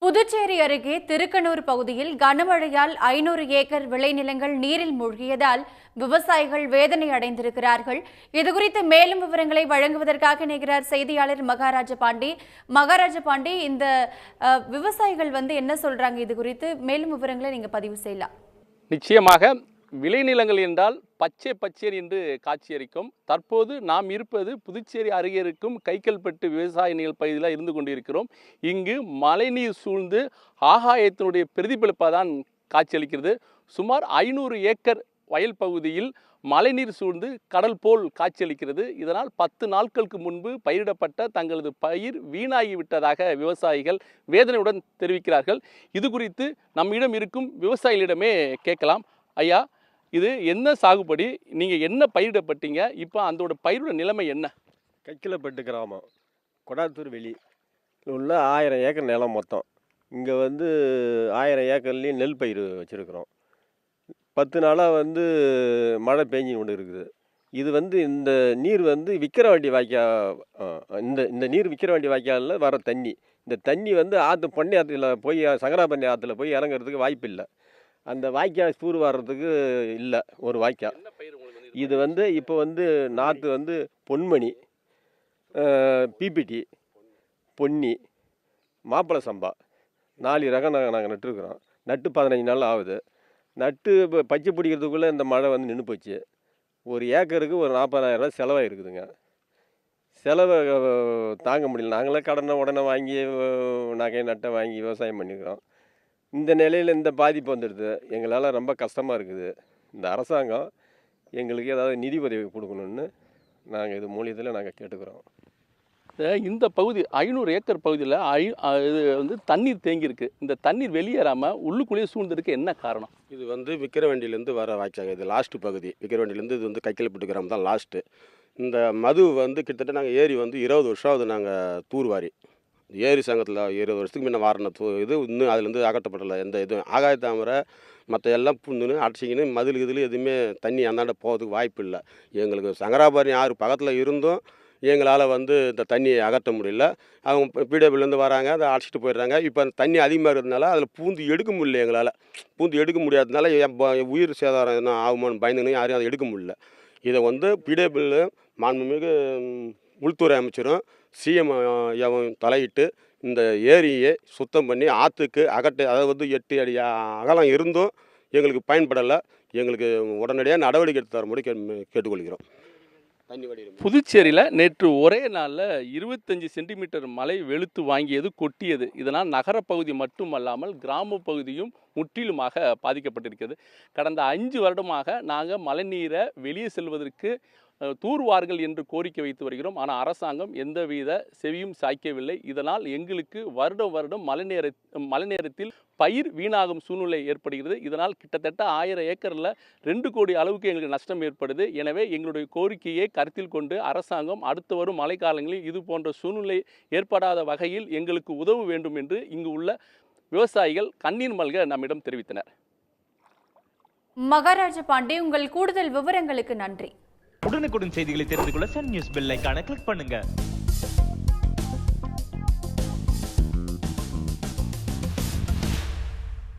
புதுச்சேரி அருகே திருக்கனூர் பகுதியில் கனமழையால் 500 ஏக்கர் விளைநிலங்கள் நீரில் மூழ்கியதால் விவசாயிகள் வேதனை அடைந்திருக்கிறார்கள். இதுகுறித்து மேலும் விவரங்களை வழங்குவதற்காக இணைகிறார் செய்தியாளர் மகாராஜ பாண்டி. இந்த விவசாயிகள் என்ன சொல்றாங்க, இது குறித்து மேலும் விவரங்களை நீங்க பதிவு செய்யலாம். நிச்சயமாக விளைநிலங்கள் என்றால் பச்சை பச்சேர் என்று காட்சியளிக்கும். தற்போது நாம் இருப்பது புதுச்சேரி அருகே இருக்கும் கைக்கல்பட்டு விவசாய நில பகுதியில் இருந்து கொண்டிருக்கிறோம். இங்கு மழைநீர் சூழ்ந்து ஆகாயத்தினுடைய பிரதிபலிப்பாக தான் காட்சியளிக்கிறது. சுமார் 500 ஏக்கர் வயல் பகுதியில் மழைநீர் சூழ்ந்து கடல் போல் காட்சியளிக்கிறது. இதனால் 10 நாட்களுக்கு முன்பு பயிரிடப்பட்ட தங்களது பயிர் வீணாகிவிட்டதாக விவசாயிகள் வேதனையுடன் தெரிவிக்கிறார்கள். இது குறித்து நம்மிடம் இருக்கும் விவசாயிகளிடமே கேட்கலாம். ஐயா, இது என்ன சாகுபடி, நீங்கள் என்ன பயிரிடப்பட்டீங்க, இப்போ அதோட பயிரோட நிலைமை என்ன? கைக்கிலப்பட்டு கிராமம், கொடாத்தூர் வெளி உள்ள 1000 ஏக்கர் நிலம் மொத்தம். இங்கே 1000 ஏக்கர்லேயும் நெல் பயிர் வச்சுருக்குறோம். 10 நாளாக மழை பெஞ்சு கொண்டு இருக்குது. இது இந்த நீர் விக்கிரவாண்டி வாய்க்கால், இந்த நீர் விக்கிரவாண்டி வாய்க்காலில் வர தண்ணி. இந்த தண்ணி ஆற்று பண்ணி ஆற்றுல போய் சங்கராபண்ணி ஆற்றுல போய் இறங்குறதுக்கு வாய்ப்பு இல்லை. அந்த வாய்க்கால் ஸ்பூர் வர்றதுக்கு இல்லை ஒரு வாய்க்கால். இது இப்போ நாற்று பொன்மணி, பிபிடி, பொன்னி, மாப்பிளை சம்பா 4 ரகம் நாங்கள் நட்டுருக்குறோம். நட்டு 15 நாள் ஆகுது. நட்டு இப்போ பச்சை பிடிக்கிறதுக்குள்ளே இந்த மழை நின்று போச்சு. ஒரு ஏக்கருக்கு ஒரு 40,000 செலவாக இருக்குதுங்க. செலவை தாங்க முடியல. நாங்களே உடனே வாங்கி நட்டை வாங்கி விவசாயம் பண்ணிக்கிறோம். இந்த நிலையில் இந்த பாதிப்பு வந்துடுது. எங்களால் ரொம்ப கஷ்டமாக இருக்குது. இந்த அரசாங்கம் எங்களுக்கு ஏதாவது நிதி உதவி கொடுக்கணுன்னு நாங்கள் இது மூலியத்தில் நாங்கள் கேட்டுக்கிறோம். இந்த பகுதி 500 ஏக்கர் பகுதியில் இது தண்ணீர் தேங்கியிருக்கு. இந்த தண்ணீர் வெளியேறாமல் உள்ளுக்குள்ளேயே சூழ்ந்திருக்கு. என்ன காரணம்? இது விக்கிரவாண்டியிலேருந்து வர வாய்க்காங்க. இது லாஸ்ட்டு பகுதி. விக்கிரவாண்டியிலேருந்து இது கைக்கிலப்பட்டு கிராமம் தான் லாஸ்ட்டு. இந்த மது கிட்டத்தட்ட நாங்கள் ஏரி 20 வருஷம் ஆகுது நாங்கள் தூர்வாரி. ஏரி சங்கத்தில் 20 வருஷத்துக்கு முன்ன வாரின இது இன்னும் அதுலேருந்து அகற்றப்படலை. எந்த இதுவும் ஆகாய தாமரை மற்ற எல்லாம் புண்ணுன்னு அடைச்சிக்கின்னு மதில் இதில் எதுவுமே தண்ணி அந்தாண்ட போகிறதுக்கு வாய்ப்பு இல்லை. எங்களுக்கு சங்கராபரணி ஆறு பக்கத்தில் இருந்தும் எங்களால் இந்த தண்ணியை அகற்ற முடியல. அவங்க பிடபிள்லேருந்து வராங்க, அதை அடைச்சிட்டு போயிடுறாங்க. இப்போ அந்த தண்ணி அதிகமாக இருக்கிறதுனால அதில் பூந்து எடுக்க முடியல. எங்களால் பூந்து எடுக்க முடியாததுனால உயிர் சேதாரம் என்ன ஆகுமான்னு பயந்துன்னு யாரையும் அதை எடுக்க முடியல. இதை பிடபிள் மாண்புமிகு உள்துறை அமைச்சரும் சிஎம் தலையிட்டு இந்த ஏரியை சுத்தம் பண்ணி ஆற்றுக்கு அதாவது 8 அடி அகலம் இருந்தும் எங்களுக்கு பயன்படலை. எங்களுக்கு உடனடியாக நடவடிக்கை எடுத்து தரும்படி கேட்டுக்கொள்கிறோம். புதுச்சேரியில் நேற்று ஒரே நாளில் 25 சென்டிமீட்டர் மழை வெளுத்து வாங்கியது, கொட்டியது. இதனால் நகரப்பகுதி மட்டுமல்லாமல் கிராம பகுதியும் முற்றிலுமாக பாதிக்கப்பட்டிருக்கிறது. கடந்த 5 வருடமாக நாங்கள் மழைநீரை வெளியே செல்வதற்கு தூர்வார்கள் என்று கோரிக்கை வைத்து வருகிறோம். ஆனால் அரசாங்கம் எந்தவித செவியும் சாய்க்கவில்லை. இதனால் எங்களுக்கு வருடம் மழை நேரத்தில் பயிர் வீணாகும் சூழ்நிலை ஏற்படுகிறது. இதனால் கிட்டத்தட்ட 1000 ஏக்கரில் 2 கோடி அளவுக்கு எங்களுக்கு நஷ்டம் ஏற்படுது. எனவே எங்களுடைய கோரிக்கையை கருத்தில் கொண்டு அரசாங்கம் அடுத்து வரும் மழைக்காலங்களில் இது போன்ற சூழ்நிலை ஏற்படாத வகையில் எங்களுக்கு உதவ வேண்டும் என்று இங்கு உள்ள விவசாயிகள் கண்ணீர் மல்க நம்மிடம் தெரிவித்தனர். மகாராஜ பாண்டி, உங்கள் கூடுதல் விவரங்களுக்கு நன்றி. உடனுக்குடன் செய்திகளை தெரிந்து கொள்ள சன் நியூஸ் பெல் ஐகானை கிளிக் பண்ணுங்க.